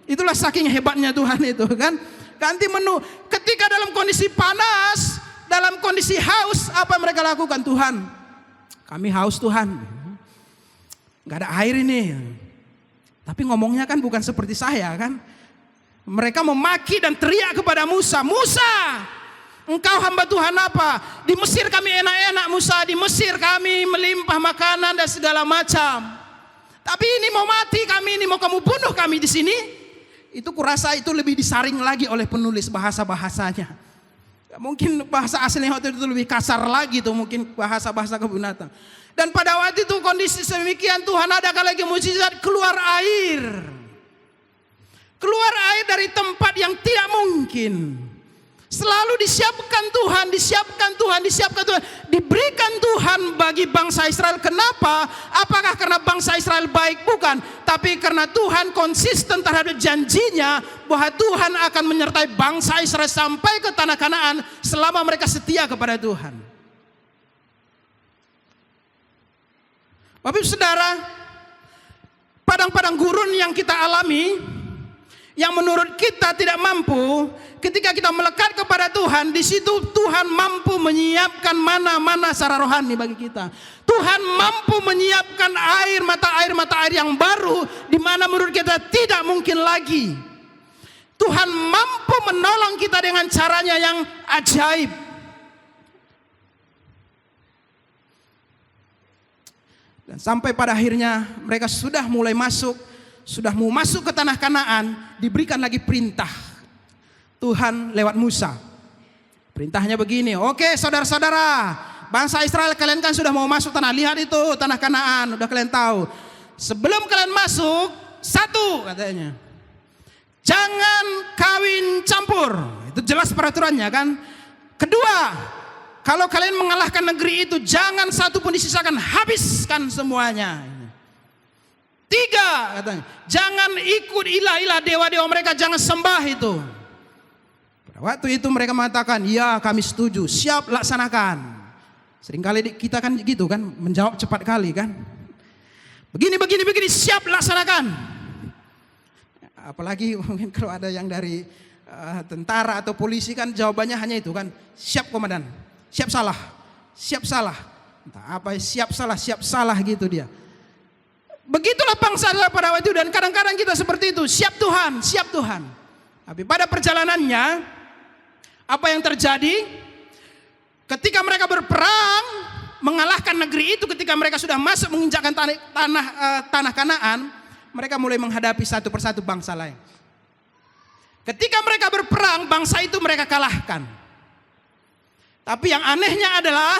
Itulah saking hebatnya Tuhan itu kan. Ganti menu. Ketika dalam kondisi panas, dalam kondisi haus, apa yang mereka lakukan? Tuhan, kami haus Tuhan. Gak ada air ini. Tapi ngomongnya kan bukan seperti saya kan. Mereka memaki dan teriak kepada Musa. Musa, engkau hamba Tuhan apa? Di Mesir kami enak-enak Musa. Di Mesir kami melimpah makanan dan segala macam. Tapi ini mau mati kami, ini mau kamu bunuh kami di sini. Itu kurasa itu lebih disaring lagi oleh penulis bahasa-bahasanya. Mungkin bahasa aslinya waktu itu lebih kasar lagi tuh, mungkin bahasa-bahasa kebun binatang. Dan pada waktu itu kondisi sedemikian Tuhan adakan lagi mukjizat, keluar air. Keluar air dari tempat yang tidak mungkin. Selalu disiapkan Tuhan. Diberikan Tuhan bagi bangsa Israel. Kenapa? Apakah karena bangsa Israel baik? Bukan. Tapi karena Tuhan konsisten terhadap janjinya bahwa Tuhan akan menyertai bangsa Israel sampai ke tanah Kanaan selama mereka setia kepada Tuhan. Bapak Ibu Saudara, padang-padang gurun yang kita alami, yang menurut kita tidak mampu, ketika kita melekat kepada Tuhan, di situ Tuhan mampu menyiapkan mana-mana secara rohani bagi kita. Tuhan mampu menyiapkan mata air yang baru, di mana menurut kita tidak mungkin lagi. Tuhan mampu menolong kita dengan caranya yang ajaib. Dan sampai pada akhirnya mereka sudah mau masuk ke tanah Kanaan, diberikan lagi perintah Tuhan lewat Musa. Perintahnya begini, oke saudara-saudara, bangsa Israel kalian kan sudah mau masuk tanah, lihat itu tanah Kanaan, udah kalian tahu. Sebelum kalian masuk, satu katanya, jangan kawin campur, itu jelas peraturannya kan. Kedua, kalau kalian mengalahkan negeri itu, jangan satu pun disisakan, habiskan semuanya. Tiga, katanya, jangan ikut ilah-ilah dewa-dewa mereka, jangan sembah itu. Pada waktu itu mereka mengatakan, ya kami setuju, siap laksanakan. Seringkali kita kan gitu kan, menjawab cepat kali kan. Begini, siap laksanakan. Apalagi mungkin kalau ada yang dari tentara atau polisi kan jawabannya hanya itu kan, siap komandan. Siap salah, entah apa siap salah gitu dia. Begitulah bangsa pada waktu itu, dan kadang-kadang kita seperti itu, siap Tuhan. Tapi pada perjalanannya, apa yang terjadi? Ketika mereka berperang, mengalahkan negeri itu, ketika mereka sudah masuk menginjakkan tanah Kanaan, mereka mulai menghadapi satu persatu bangsa lain. Ketika mereka berperang, bangsa itu mereka kalahkan. Tapi yang anehnya adalah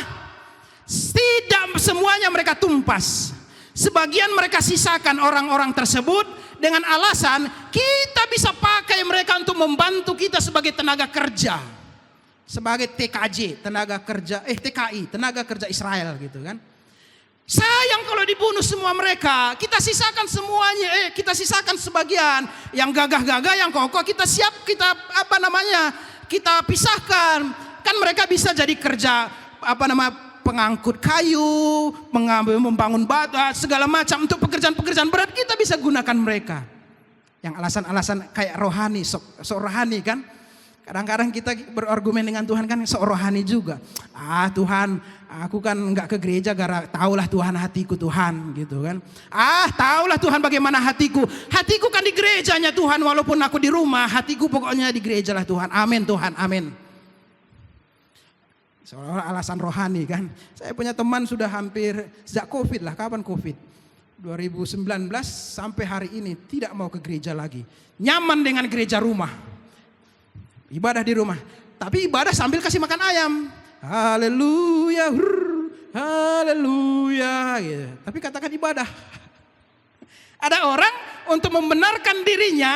tidak semuanya mereka tumpas. Sebagian mereka sisakan orang-orang tersebut dengan alasan kita bisa pakai mereka untuk membantu kita sebagai tenaga kerja. Sebagai TKJ, TKI, tenaga kerja Israel gitu kan. Sayang kalau dibunuh semua mereka, kita sisakan semuanya, kita sisakan sebagian. Yang gagah-gagah, yang kokoh kita kita pisahkan. Kan mereka bisa jadi kerja pengangkut kayu, membangun batu, segala macam untuk pekerjaan-pekerjaan berat kita bisa gunakan mereka. Yang alasan-alasan kayak rohani, sok rohani kan. Kadang-kadang kita berargumen dengan Tuhan kan sok rohani juga. Tuhan, aku kan nggak ke gereja gara taulah Tuhan hatiku Tuhan gitu kan. Taulah Tuhan bagaimana hatiku. Hatiku kan di gerejanya Tuhan, walaupun aku di rumah, hatiku pokoknya di gereja lah Tuhan. Amin Tuhan, amin. Seolah-olah alasan rohani kan. Saya punya teman sudah hampir sejak COVID lah. Kapan COVID? 2019 sampai hari ini tidak mau ke gereja lagi. Nyaman dengan gereja rumah. Ibadah di rumah. Tapi ibadah sambil kasih makan ayam. Haleluya, haleluya. Gitu. Tapi katakan ibadah. Ada orang untuk membenarkan dirinya,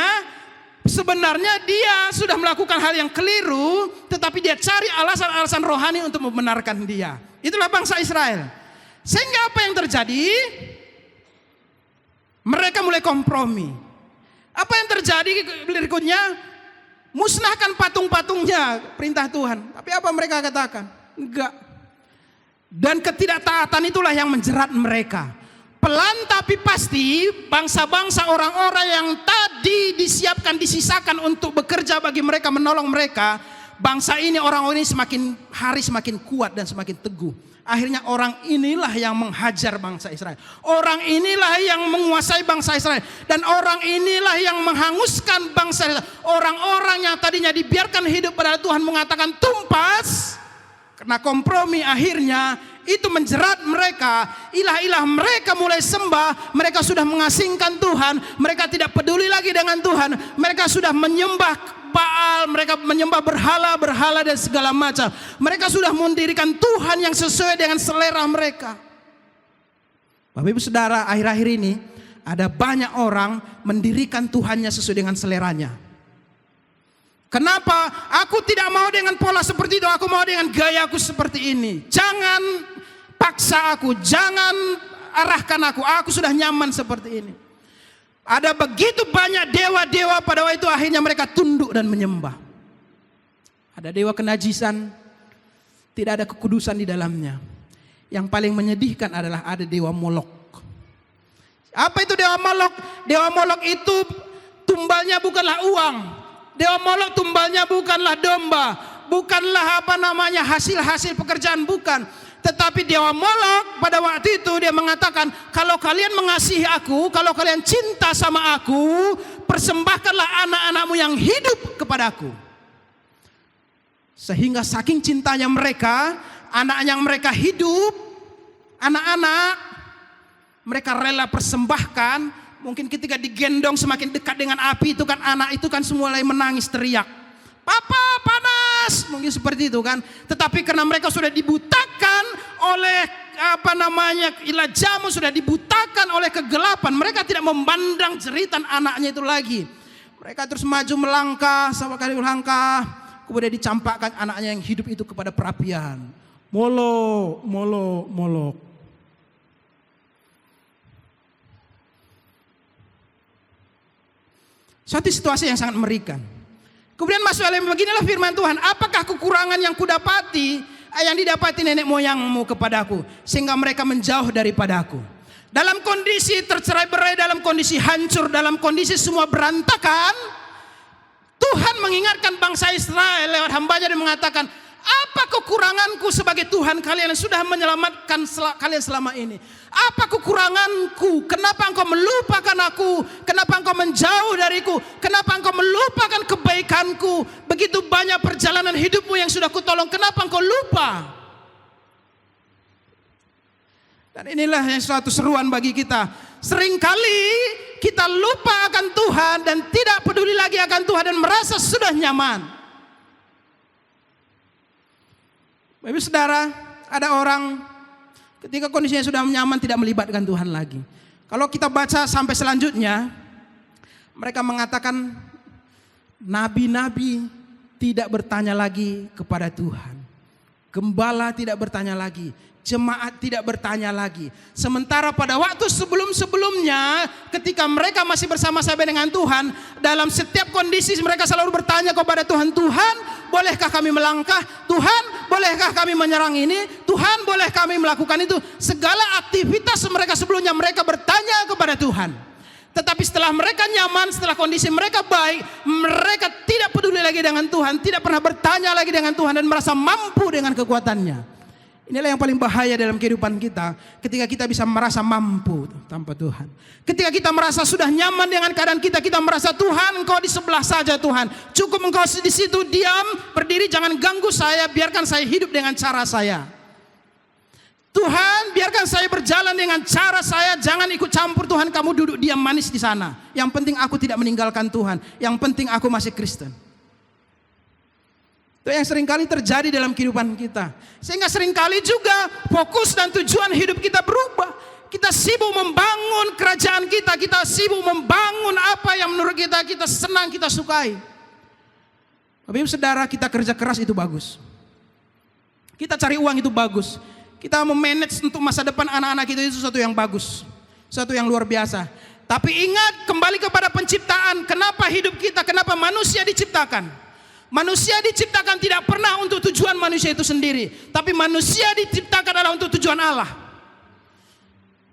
sebenarnya dia sudah melakukan hal yang keliru, tetapi dia cari alasan-alasan rohani untuk membenarkan dia. Itulah bangsa Israel. Sehingga apa yang terjadi? Mereka mulai kompromi. Apa yang terjadi berikutnya? Musnahkan patung-patungnya, perintah Tuhan. Tapi apa mereka katakan? Enggak. Dan ketidaktaatan itulah yang menjerat mereka. Pelan tapi pasti bangsa-bangsa orang-orang yang tadi disiapkan, disisakan untuk bekerja bagi mereka, menolong mereka. Bangsa ini, orang-orang ini semakin hari semakin kuat dan semakin teguh. Akhirnya orang inilah yang menghajar bangsa Israel. Orang inilah yang menguasai bangsa Israel. Dan orang inilah yang menghanguskan bangsa Israel. Orang-orang yang tadinya dibiarkan hidup pada Tuhan mengatakan tumpas. Karena kompromi akhirnya itu menjerat mereka. Ilah-ilah mereka mulai sembah. Mereka sudah mengasingkan Tuhan. Mereka tidak peduli lagi dengan Tuhan. Mereka sudah menyembah Baal, mereka menyembah berhala-berhala dan segala macam. Mereka sudah mendirikan Tuhan yang sesuai dengan selera mereka. Bapak Ibu Saudara, akhir-akhir ini ada banyak orang mendirikan Tuhannya sesuai dengan seleranya. Kenapa? Aku tidak mau dengan pola seperti itu, aku mau dengan gayaku seperti ini. Jangan paksa aku, jangan arahkan aku sudah nyaman seperti ini. Ada begitu banyak dewa-dewa pada waktu itu, akhirnya mereka tunduk dan menyembah. Ada dewa kenajisan, tidak ada kekudusan di dalamnya. Yang paling menyedihkan adalah ada dewa Molok. Apa itu dewa Molok? Dewa Molok itu tumbalnya bukanlah uang. Dewa Molok tumbalnya bukanlah domba, bukanlah hasil-hasil pekerjaan, bukan. Tetapi dewa Molok pada waktu itu dia mengatakan, kalau kalian mengasihi aku, kalau kalian cinta sama aku, persembahkanlah anak-anakmu yang hidup kepadaku. Sehingga saking cintanya mereka, anak yang mereka hidup, anak-anak, mereka rela persembahkan. Mungkin ketika digendong semakin dekat dengan api itu kan, anak itu kan semua mulai menangis teriak, "Papa, panas!" Mungkin seperti itu kan. Tetapi karena mereka sudah dibutakan oleh ilah jamu, sudah dibutakan oleh kegelapan, mereka tidak memandang jeritan anaknya itu lagi. Mereka terus maju melangkah, sama kali melangkah, kemudian dicampakkan anaknya yang hidup itu kepada perapian. Molok, Molok, Molok. Suatu situasi yang sangat mengerikan. Kemudian masuk alam, beginilah firman Tuhan, apakah kekurangan yang kudapati, yang didapati nenek moyangmu kepadaku, sehingga mereka menjauh daripadaku. Dalam kondisi tercerai-berai, dalam kondisi hancur, dalam kondisi semua berantakan, Tuhan mengingatkan bangsa Israel lewat hambanya dan mengatakan, apa kekuranganku sebagai Tuhan kalian yang sudah menyelamatkan kalian selama ini? Apa kekuranganku? Kenapa engkau melupakan aku? Kenapa engkau menjauh dariku? Kenapa engkau melupakan kebaikanku? Begitu banyak perjalanan hidupmu yang sudah kutolong, kenapa engkau lupa? Dan inilah yang suatu seruan bagi kita. Seringkali kita lupa akan Tuhan dan tidak peduli lagi akan Tuhan dan merasa sudah nyaman. Bapak Ibu Saudara, ada orang ketika kondisinya sudah nyaman tidak melibatkan Tuhan lagi. Kalau kita baca sampai selanjutnya, mereka mengatakan nabi-nabi tidak bertanya lagi kepada Tuhan. Gembala tidak bertanya lagi, jemaat tidak bertanya lagi. Sementara pada waktu sebelum-sebelumnya ketika mereka masih bersama-sama dengan Tuhan, dalam setiap kondisi mereka selalu bertanya kepada Tuhan, Tuhan bolehkah kami melangkah? Tuhan bolehkah kami menyerang ini? Tuhan boleh kami melakukan itu? Segala aktivitas mereka sebelumnya mereka bertanya kepada Tuhan. Tetapi setelah mereka nyaman, setelah kondisi mereka baik, mereka tidak peduli lagi dengan Tuhan, tidak pernah bertanya lagi dengan Tuhan dan merasa mampu dengan kekuatannya. Inilah yang paling bahaya dalam kehidupan kita, ketika kita bisa merasa mampu tanpa Tuhan. Ketika kita merasa sudah nyaman dengan keadaan kita, kita merasa Tuhan engkau di sebelah saja Tuhan. Cukup engkau di situ diam, berdiri, jangan ganggu saya, biarkan saya hidup dengan cara saya. Tuhan, biarkan saya berjalan dengan cara saya, jangan ikut campur. Tuhan, kamu duduk diam manis di sana. Yang penting aku tidak meninggalkan Tuhan. Yang penting aku masih Kristen. Itu yang seringkali terjadi dalam kehidupan kita. Sehingga seringkali juga fokus dan tujuan hidup kita berubah. Kita sibuk membangun kerajaan kita. Kita sibuk membangun apa yang menurut kita senang, kita sukai. Bapak Ibu Saudara, kita kerja keras itu bagus. Kita cari uang itu bagus. Kita memanage untuk masa depan anak-anak kita itu sesuatu yang bagus. Sesuatu yang luar biasa. Tapi ingat, kembali kepada penciptaan. Kenapa hidup kita, kenapa manusia diciptakan? Manusia diciptakan tidak pernah untuk tujuan manusia itu sendiri. Tapi manusia diciptakan adalah untuk tujuan Allah.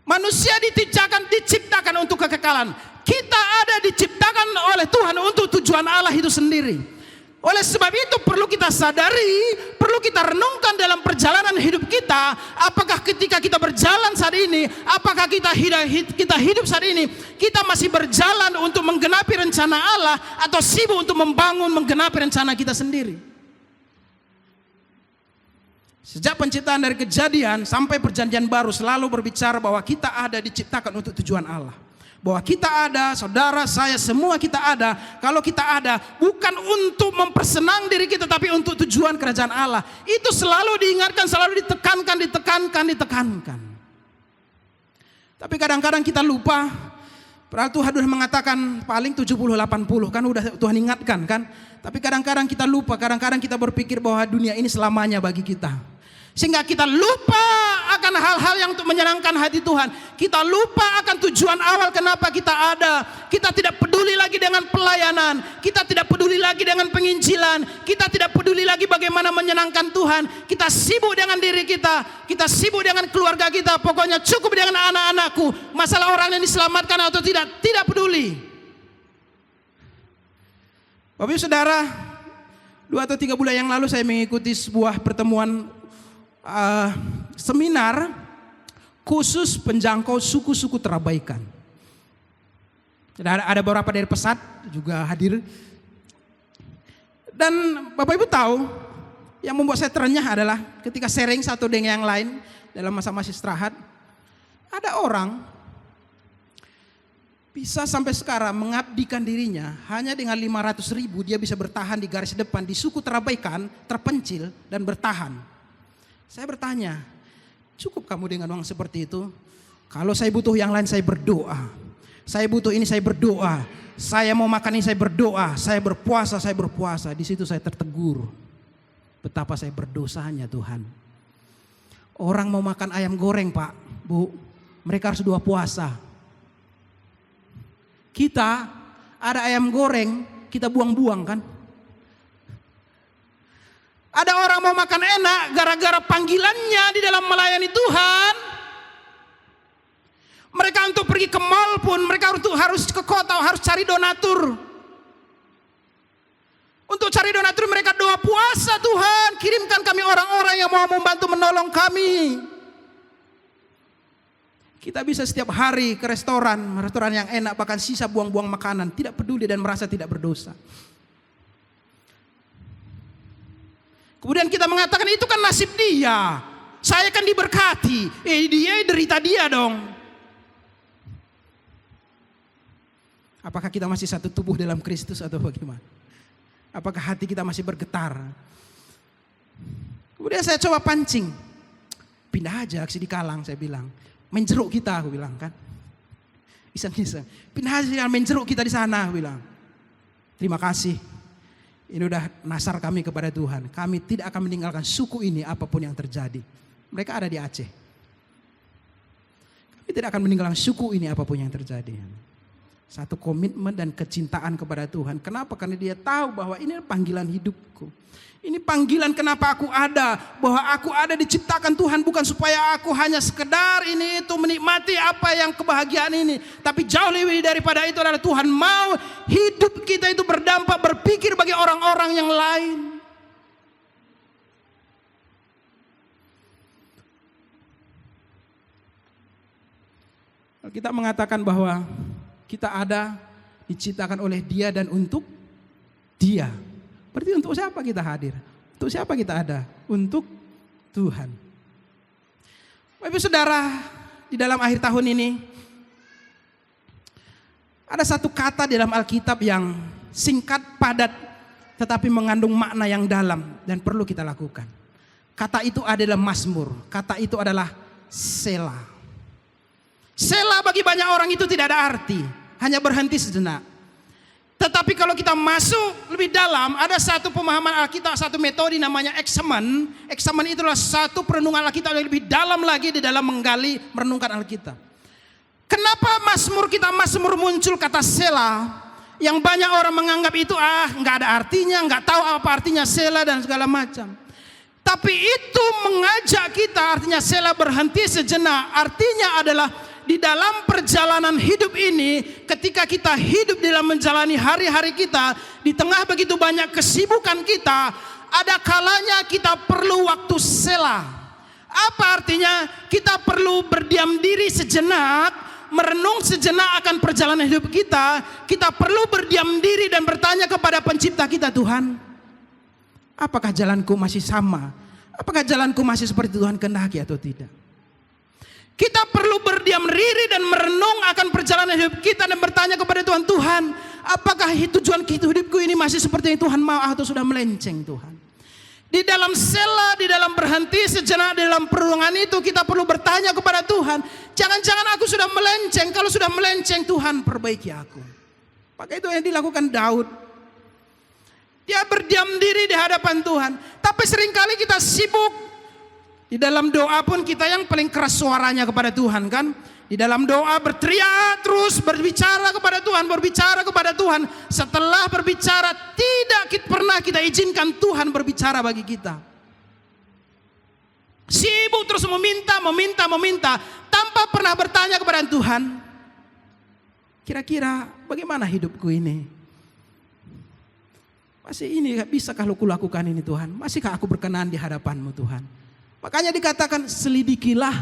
Manusia diciptakan untuk kekekalan. Kita ada diciptakan oleh Tuhan untuk tujuan Allah itu sendiri. Oleh sebab itu perlu kita sadari, perlu kita renungkan dalam perjalanan hidup kita. Apakah ketika kita berjalan saat ini, apakah kita hidup saat ini, kita masih berjalan untuk menggenapi rencana Allah, atau sibuk untuk menggenapi rencana kita sendiri? Sejak penciptaan dari Kejadian sampai Perjanjian Baru selalu berbicara bahwa kita ada diciptakan untuk tujuan Allah. Bahwa kita ada, saudara, saya, semua kita ada. Kalau kita ada, bukan untuk mempersenang diri kita, tapi untuk tujuan kerajaan Allah. Itu selalu diingatkan, selalu ditekankan. Tapi kadang-kadang kita lupa. Padahal Tuhan sudah mengatakan paling 70-80, kan udah Tuhan ingatkan kan. Tapi kadang-kadang kita lupa, kadang-kadang kita berpikir bahwa dunia ini selamanya bagi kita. Sehingga kita lupa akan hal-hal yang untuk menyenangkan hati Tuhan. Kita lupa akan tujuan awal kenapa kita ada. Kita tidak peduli lagi dengan pelayanan. Kita tidak peduli lagi dengan penginjilan. Kita tidak peduli lagi bagaimana menyenangkan Tuhan. Kita sibuk dengan diri kita. Kita sibuk dengan keluarga kita. Pokoknya cukup dengan anak-anakku. Masalah orang yang diselamatkan atau tidak peduli. Bapak Ibu Saudara, 2 atau 3 bulan yang lalu saya mengikuti sebuah pertemuan seminar khusus penjangkau suku-suku terabaikan. Ada beberapa dari Pesat juga hadir. Dan Bapak Ibu tahu, yang membuat saya terenyah adalah ketika sharing satu dengan yang lain dalam masa-masa istirahat, ada orang bisa sampai sekarang mengabdikan dirinya hanya dengan 500.000 dia bisa bertahan di garis depan di suku terabaikan, terpencil dan bertahan. Saya bertanya, cukup kamu dengan uang seperti itu? Kalau saya butuh yang lain, saya berdoa. Saya butuh ini, saya berdoa. Saya mau makan ini, saya berdoa. Saya berpuasa. Di situ saya tertegur. Betapa saya berdosanya Tuhan. Orang mau makan ayam goreng, Pak, Bu, mereka harus 2 puasa. Kita ada ayam goreng, kita buang-buang kan? Ada orang mau makan enak gara-gara panggilannya di dalam melayani Tuhan. Mereka untuk pergi ke mall pun, mereka harus ke kota, harus cari donatur. Untuk cari donatur mereka doa puasa, Tuhan kirimkan kami orang-orang yang mau membantu menolong kami. Kita bisa setiap hari ke restoran yang enak, bahkan sisa buang-buang makanan, tidak peduli dan merasa tidak berdosa. Kemudian kita mengatakan itu kan nasib dia. Saya kan diberkati. Dia derita dia dong. Apakah kita masih satu tubuh dalam Kristus atau bagaimana? Apakah hati kita masih bergetar? Kemudian saya coba pancing. Pindah aja aksi di Kalang, saya bilang. Main jeruk kita, aku bilang kan. Iseng-iseng. Pindah aja main jeruk kita di sana, aku bilang. Terima kasih. Ini udah nasar kami kepada Tuhan. Kami tidak akan meninggalkan suku ini apapun yang terjadi. Mereka ada di Aceh. Kami tidak akan meninggalkan suku ini apapun yang terjadi. Satu komitmen dan kecintaan kepada Tuhan. Kenapa? Karena dia tahu bahwa ini panggilan hidupku. Ini panggilan kenapa aku ada. Bahwa aku ada diciptakan Tuhan bukan supaya aku hanya sekedar ini itu menikmati apa yang kebahagiaan ini. Tapi jauh lebih daripada itu adalah Tuhan mau hidup kita itu berdampak, berpikir bagi orang-orang yang lain. Kita mengatakan bahwa kita ada diciptakan oleh Dia dan untuk Dia. Berarti untuk siapa kita hadir? Untuk siapa kita ada? Untuk Tuhan. Bapak Ibu Saudara, di dalam akhir tahun ini ada satu kata di dalam Alkitab yang singkat, padat, tetapi mengandung makna yang dalam dan perlu kita lakukan. Kata itu adalah Mazmur, kata itu adalah Selah. Selah bagi banyak orang itu tidak ada arti, hanya berhenti sejenak. Tetapi kalau kita masuk lebih dalam, ada satu pemahaman Alkitab, satu metode namanya eksamen. Eksamen itu adalah satu perenungan Alkitab yang lebih dalam lagi di dalam menggali, merenungkan Alkitab. Kenapa Mazmur muncul kata Selah, yang banyak orang menganggap itu nggak ada artinya, nggak tahu apa artinya Selah dan segala macam. Tapi itu mengajak kita, artinya Selah berhenti sejenak, artinya adalah di dalam perjalanan hidup ini, ketika kita hidup dalam menjalani hari-hari kita, di tengah begitu banyak kesibukan kita, ada kalanya kita perlu waktu Selah. Apa artinya? Kita perlu berdiam diri sejenak, merenung sejenak akan perjalanan hidup kita. Kita perlu berdiam diri dan bertanya kepada pencipta kita, Tuhan, apakah jalanku masih sama? Apakah jalanku masih seperti Tuhan kehendaki atau tidak? Kita perlu berdiam diri dan merenung akan perjalanan hidup kita dan bertanya kepada Tuhan, Tuhan, apakah tujuan hidupku ini masih seperti yang Tuhan mau atau sudah melenceng, Tuhan? Di dalam Selah, di dalam berhenti sejenak, di dalam perenungan itu kita perlu bertanya kepada Tuhan, jangan-jangan aku sudah melenceng. Kalau sudah melenceng, Tuhan perbaiki aku. Maka itu yang dilakukan Daud. Dia berdiam diri di hadapan Tuhan. Tapi seringkali kita sibuk. Di dalam doa pun kita yang paling keras suaranya kepada Tuhan, kan? Di dalam doa berteriak terus, berbicara kepada Tuhan. Setelah berbicara, tidak pernah kita izinkan Tuhan berbicara bagi kita. Sibuk terus meminta, tanpa pernah bertanya kepada Tuhan, kira-kira bagaimana hidupku ini? Masih ini bisakah aku lakukan ini, Tuhan? Masihkah aku berkenan di hadapan-Mu, Tuhan? Makanya dikatakan, selidikilah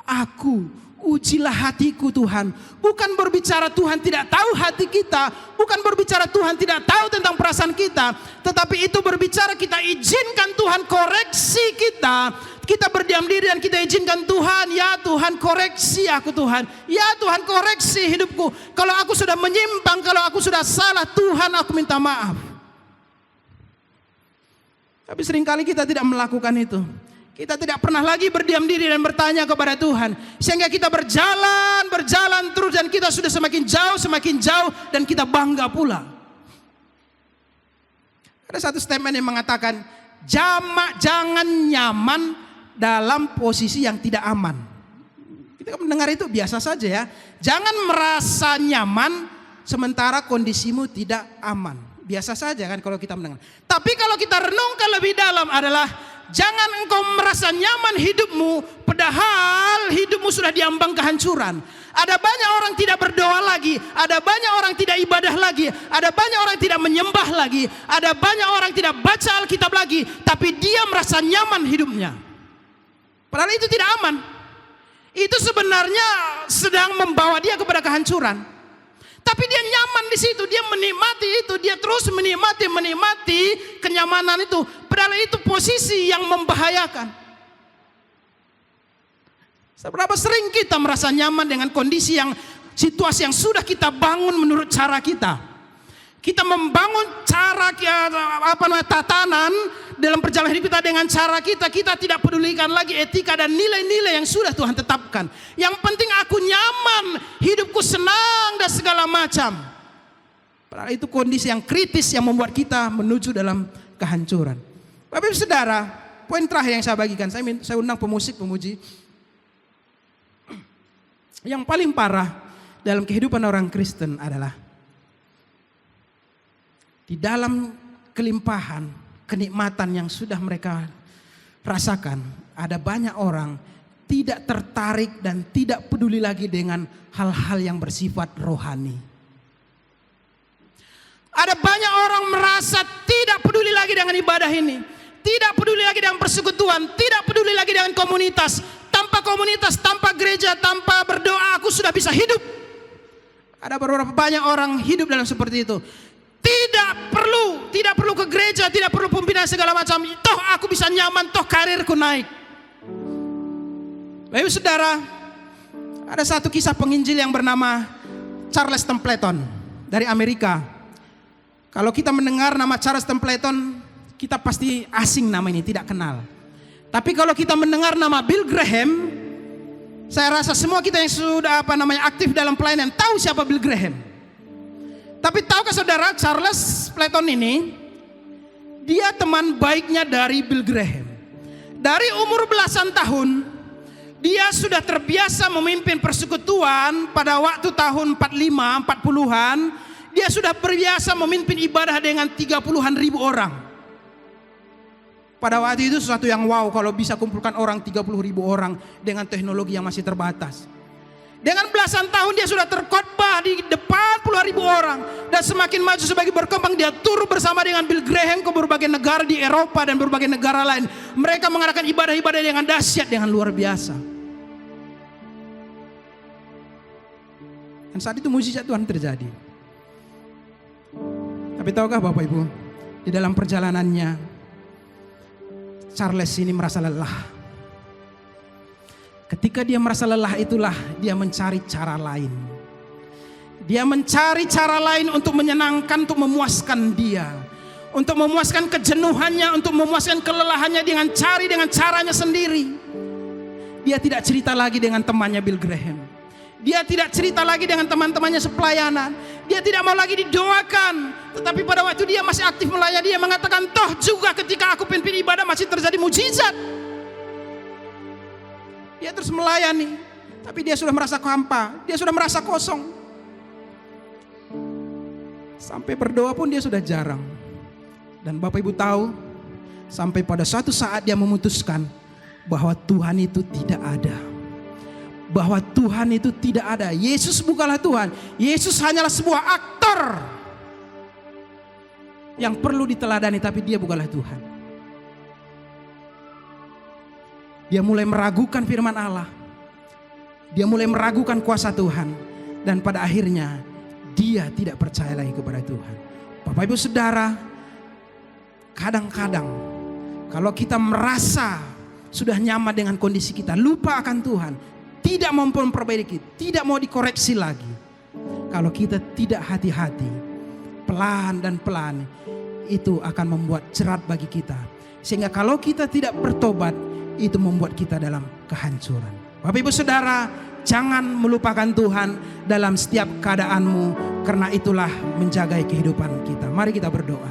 aku, ujilah hatiku, Tuhan. Bukan berbicara Tuhan tidak tahu hati kita, bukan berbicara Tuhan tidak tahu tentang perasaan kita, tetapi itu berbicara kita izinkan Tuhan koreksi kita. Kita berdiam diri dan kita izinkan Tuhan, ya Tuhan koreksi aku, Tuhan. Ya Tuhan koreksi hidupku. Kalau aku sudah menyimpang, kalau aku sudah salah, Tuhan aku minta maaf. Tapi seringkali kita tidak melakukan itu. Kita tidak pernah lagi berdiam diri dan bertanya kepada Tuhan. Sehingga kita berjalan terus dan kita sudah semakin jauh dan kita bangga pula. Ada satu statement yang mengatakan, jangan nyaman dalam posisi yang tidak aman. Kita mendengar itu biasa saja ya. Jangan merasa nyaman sementara kondisimu tidak aman. Biasa saja kan kalau kita mendengar. Tapi kalau kita renungkan lebih dalam adalah, jangan engkau merasa nyaman hidupmu, padahal hidupmu sudah diambang kehancuran. Ada banyak orang tidak berdoa lagi, ada banyak orang tidak ibadah lagi, ada banyak orang tidak menyembah lagi, ada banyak orang tidak baca Alkitab lagi, tapi dia merasa nyaman hidupnya. Padahal itu tidak aman. Itu sebenarnya sedang membawa dia kepada kehancuran. Tapi dia nyaman di situ, dia menikmati itu, dia terus menikmati kenyamanan itu. Padahal itu posisi yang membahayakan. Seberapa sering kita merasa nyaman dengan kondisi yang, situasi yang sudah kita bangun menurut cara kita. Kita membangun tatanan dalam perjalanan hidup kita dengan cara kita. Kita tidak pedulikan lagi etika dan nilai-nilai yang sudah Tuhan tetapkan. Yang penting aku nyaman, hidupku senang dan segala macam. Padahal itu kondisi yang kritis yang membuat kita menuju dalam kehancuran. Bapak Ibu Saudara, poin terakhir yang saya bagikan, saya undang pemuji. Yang paling parah dalam kehidupan orang Kristen adalah di dalam kelimpahan, kenikmatan yang sudah mereka rasakan, ada banyak orang tidak tertarik dan tidak peduli lagi dengan hal-hal yang bersifat rohani. Ada banyak orang merasa tidak peduli lagi dengan ibadah ini, tidak peduli lagi dengan persekutuan, tidak peduli lagi dengan komunitas. Tanpa gereja, tanpa berdoa, aku sudah bisa hidup. Ada beberapa banyak orang hidup dalam seperti itu. Tidak perlu ke gereja, tidak perlu pembinaan segala macam. Toh aku bisa nyaman, toh karirku naik. Bapak Ibu Saudara, ada satu kisah penginjil yang bernama Charles Templeton dari Amerika. Kalau kita mendengar nama Charles Templeton, kita pasti asing nama ini, tidak kenal. Tapi kalau kita mendengar nama Bill Graham, saya rasa semua kita yang sudah aktif dalam pelayanan tahu siapa Bill Graham. Tapi tahukah saudara, Charles Templeton ini, dia teman baiknya dari Bill Graham. Dari umur belasan tahun, dia sudah terbiasa memimpin persekutuan. Pada waktu tahun 45, 40-an, dia sudah terbiasa memimpin ibadah dengan 30-an ribu orang. Pada waktu itu sesuatu yang wow kalau bisa kumpulkan orang 30 ribu orang dengan teknologi yang masih terbatas. Dengan belasan tahun dia sudah terkhotbah di depan puluhan ribu orang. Dan semakin maju sebagai berkembang, dia turun bersama dengan Bill Graham ke berbagai negara di Eropa dan berbagai negara lain. Mereka mengadakan ibadah-ibadah dengan dahsyat, dengan luar biasa. Dan saat itu mujizat Tuhan terjadi. Tapi tahukah Bapak Ibu, di dalam perjalanannya Charles ini merasa lelah. Ketika dia merasa lelah, itulah dia mencari cara lain. Dia mencari cara lain untuk menyenangkan, untuk memuaskan dia, untuk memuaskan kejenuhannya, untuk memuaskan kelelahannya dengan caranya sendiri. Dia tidak cerita lagi dengan temannya Bill Graham. Dia tidak cerita lagi dengan teman-temannya sepelayanan. Dia tidak mau lagi didoakan. Tetapi pada waktu dia masih aktif melayani, dia mengatakan, toh juga ketika aku pimpin ibadah masih terjadi mujizat. Dia terus melayani, tapi dia sudah merasa hampa, dia sudah merasa kosong. Sampai berdoa pun dia sudah jarang. Dan Bapak Ibu tahu, sampai pada suatu saat dia memutuskan bahwa Tuhan itu tidak ada. Bahwa Tuhan itu tidak ada. Yesus bukanlah Tuhan. Yesus hanyalah sebuah aktor yang perlu diteladani, tapi dia bukanlah Tuhan. Dia mulai meragukan firman Allah. Dia mulai meragukan kuasa Tuhan. Dan pada akhirnya dia tidak percaya lagi kepada Tuhan. Bapak Ibu Saudara, kadang-kadang kalau kita merasa sudah nyaman dengan kondisi kita, lupa akan Tuhan, tidak mau memperbaiki, tidak mau dikoreksi lagi. Kalau kita tidak hati-hati, pelan dan pelan, itu akan membuat jerat bagi kita. Sehingga kalau kita tidak bertobat, itu membuat kita dalam kehancuran. Bapak Ibu Saudara, jangan melupakan Tuhan dalam setiap keadaanmu, karena itulah menjaga kehidupan kita. Mari kita berdoa.